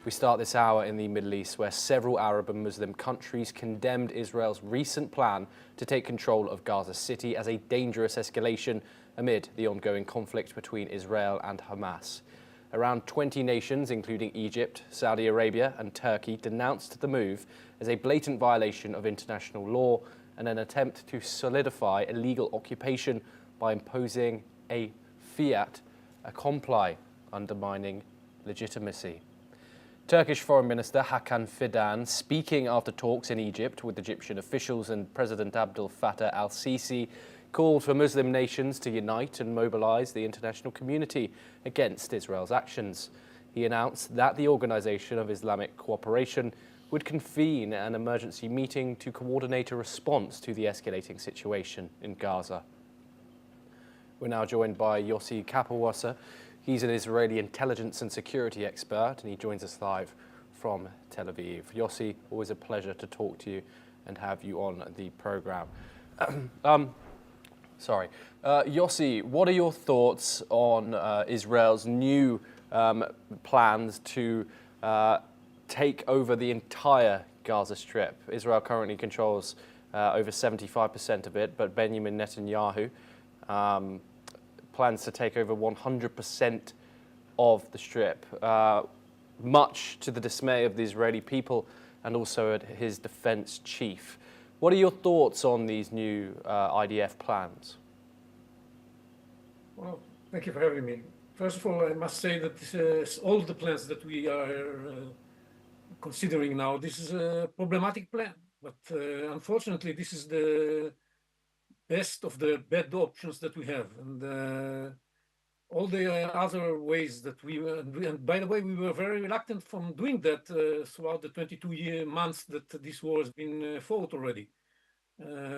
We start this hour in the Middle East, where several Arab and Muslim countries condemned Israel's recent plan to take control of Gaza City as a dangerous escalation amid the ongoing conflict between Israel and Hamas. Around 20 nations, including Egypt, Saudi Arabia and Turkey, denounced the move as a blatant violation of international law and an attempt to solidify illegal occupation by imposing a fiat accompli, undermining legitimacy. Turkish Foreign Minister Hakan Fidan, speaking after talks in Egypt with Egyptian officials and President Abdel Fattah al-Sisi, called for Muslim nations to unite and mobilize the international community against Israel's actions. He announced that the Organisation of Islamic Cooperation would convene an emergency meeting to coordinate a response to the escalating situation in Gaza. We're now joined by Yossi Kapelwasser. He's an Israeli intelligence and security expert, and he joins us live from Tel Aviv. Yossi, always a pleasure to talk to you and have you on the program. Yossi, what are your thoughts on Israel's new plans to take over the entire Gaza Strip? Israel currently controls over 75% of it, but Benjamin Netanyahu plans to take over 100% of the Strip, much to the dismay of the Israeli people and also his defense chief. What are your thoughts on these new IDF plans? Well, thank you for having me. First of all, I must say that all the plans that we are considering now, this is a problematic plan. But unfortunately, this is the best of the bad options that we have. And all the other ways that and by the way, we were very reluctant from doing that throughout the 22 months that this war has been fought already.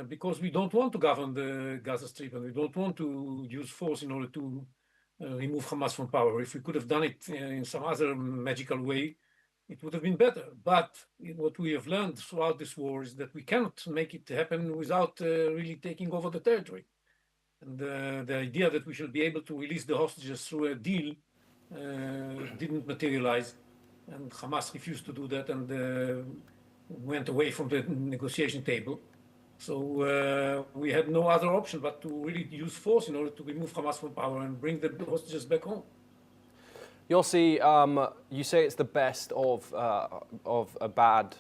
Because we don't want to govern the Gaza Strip and we don't want to use force in order to remove Hamas from power. If we could have done it in some other magical way, it would have been better. But what we have learned throughout this war is that we cannot make it happen without really taking over the territory. And the idea that we should be able to release the hostages through a deal didn't materialize. And Hamas refused to do that and went away from the negotiation table. So we had no other option but to really use force in order to remove Hamas from power and bring the hostages back home. Yossi, you say it's the best of a bad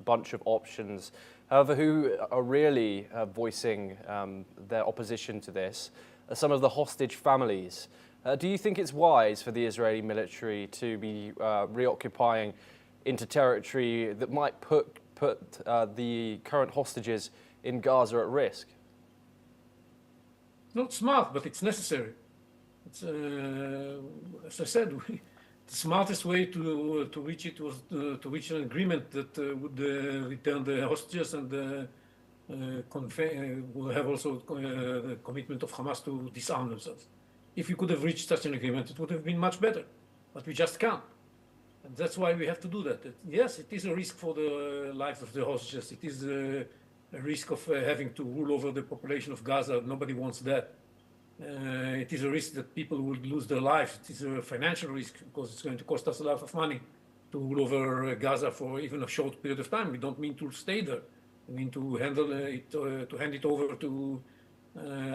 bunch of options. However, who are really voicing their opposition to this are some of the hostage families. Do you think it's wise for the Israeli military to be reoccupying into territory that might put the current hostages in Gaza at risk? Not smart, but it's necessary. It's, as I said, the smartest way to reach it was to reach an agreement that would return the hostages and will have also the commitment of Hamas to disarm themselves. If we could have reached such an agreement, it would have been much better, but we just can't. And that's why we have to do that. Yes, it is a risk for the life of the hostages. It is a risk of having to rule over the population of Gaza. Nobody wants that. It is a risk that people would lose their lives. It is a financial risk because it's going to cost us a lot of money to rule over Gaza for even a short period of time. We don't mean to stay there. We mean to handle it, to hand it over to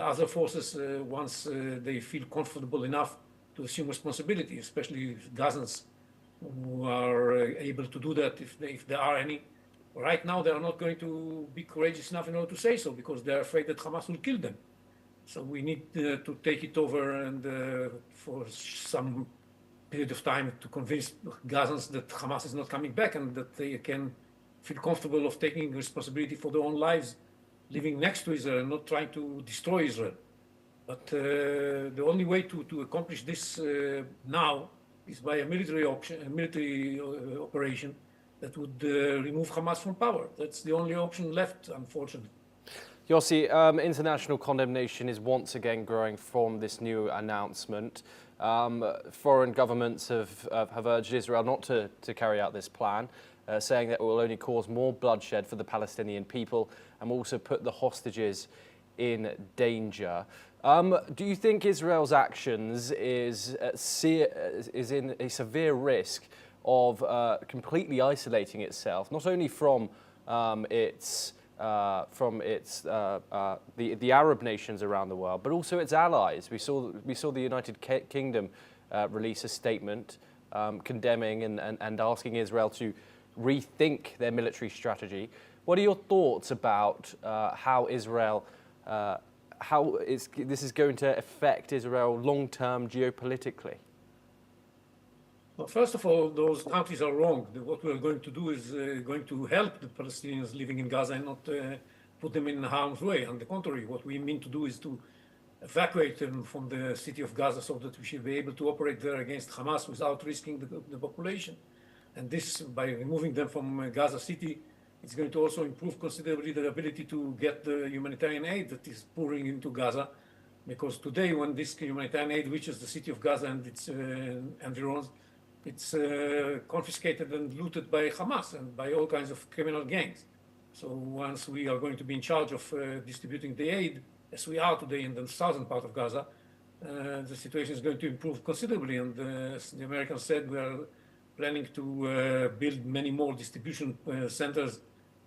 other forces once they feel comfortable enough to assume responsibility, especially Gazans who are able to do that if there are any. Right now, they are not going to be courageous enough in order to say so because they are afraid that Hamas will kill them. So we need to take it over and for some period of time to convince Gazans that Hamas is not coming back and that they can feel comfortable of taking responsibility for their own lives, living next to Israel and not trying to destroy Israel. But the only way to accomplish this now is by a military operation that would remove Hamas from power. That's the only option left, unfortunately. Yossi, international condemnation is once again growing from this new announcement. Foreign governments have urged Israel not to carry out this plan, saying that it will only cause more bloodshed for the Palestinian people and will also put the hostages in danger. Do you think Israel's actions is in a severe risk of completely isolating itself, not only from the Arab nations around the world, but also its allies. We saw the United Kingdom release a statement condemning and asking Israel to rethink their military strategy. What are your thoughts about how Israel, this is going to affect Israel long-term geopolitically? Well, first of all, those countries are wrong. What we are going to do is going to help the Palestinians living in Gaza and not put them in harm's way. On the contrary, what we mean to do is to evacuate them from the city of Gaza so that we should be able to operate there against Hamas without risking the population. And this, by removing them from Gaza City, it's going to also improve considerably their ability to get the humanitarian aid that is pouring into Gaza. Because today, when this humanitarian aid reaches the city of Gaza and its environs, it's confiscated and looted by Hamas and by all kinds of criminal gangs. So once we are going to be in charge of distributing the aid, as we are today in the southern part of Gaza, the situation is going to improve considerably. And as the Americans said, we are planning to build many more distribution centers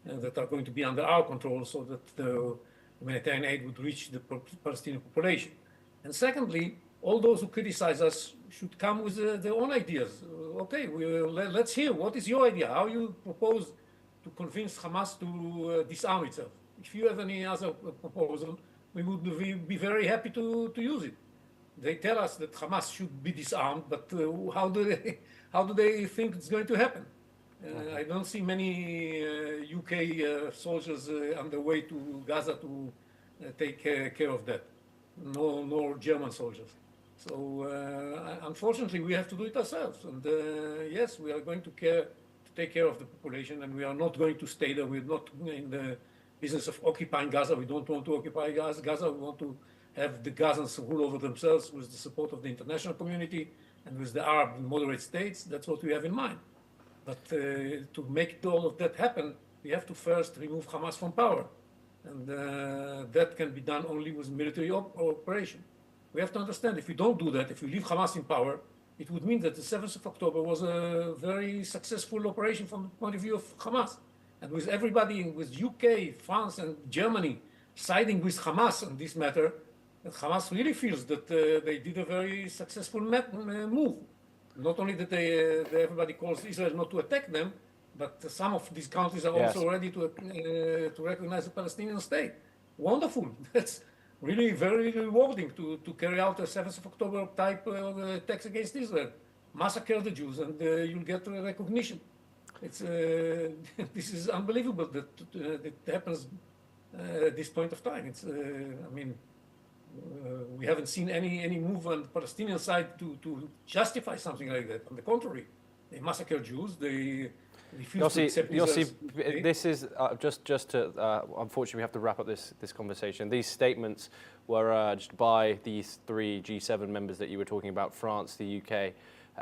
that are going to be under our control so that the humanitarian aid would reach the Palestinian population. And secondly, all those who criticize us should come with their own ideas. Okay, let's hear, what is your idea? How you propose to convince Hamas to disarm itself? If you have any other proposal, we would be very happy to use it. They tell us that Hamas should be disarmed, but how do they think it's going to happen? I don't see many UK soldiers on the way to Gaza to take care of that, nor German soldiers. So unfortunately, we have to do it ourselves. And yes, we are going to take care of the population, and we are not going to stay there. We're not in the business of occupying Gaza. We don't want to occupy Gaza. We want to have the Gazans rule over themselves with the support of the international community and with the Arab moderate states. That's what we have in mind. But to make all of that happen, we have to first remove Hamas from power. And that can be done only with military operation. We have to understand, if we don't do that, if we leave Hamas in power, it would mean that the 7th of October was a very successful operation from the point of view of Hamas. And with everybody, with UK, France, and Germany siding with Hamas on this matter, Hamas really feels that they did a very successful move. Not only that everybody calls Israel not to attack them, but some of these countries are also ready to recognize the Palestinian state. Wonderful. That's really very rewarding to carry out a 7th of October type attacks against Israel. Massacre the Jews and you'll get recognition. It's this is unbelievable that it happens at this point of time. It's we haven't seen any move on the Palestinian side to justify something like that. On the contrary, they massacre Jews. They refuse to accept Israel's this is just to unfortunately we have to wrap up this conversation. These statements were urged by these three G7 members that you were talking about: France, the UK,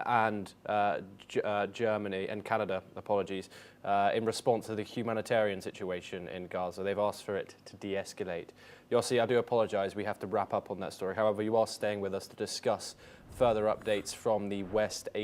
and Germany and Canada, apologies, in response to the humanitarian situation in Gaza. They've asked for it to de-escalate. Yossi, I do apologize, we have to wrap up on that story. However, you are staying with us to discuss further updates from the West Asian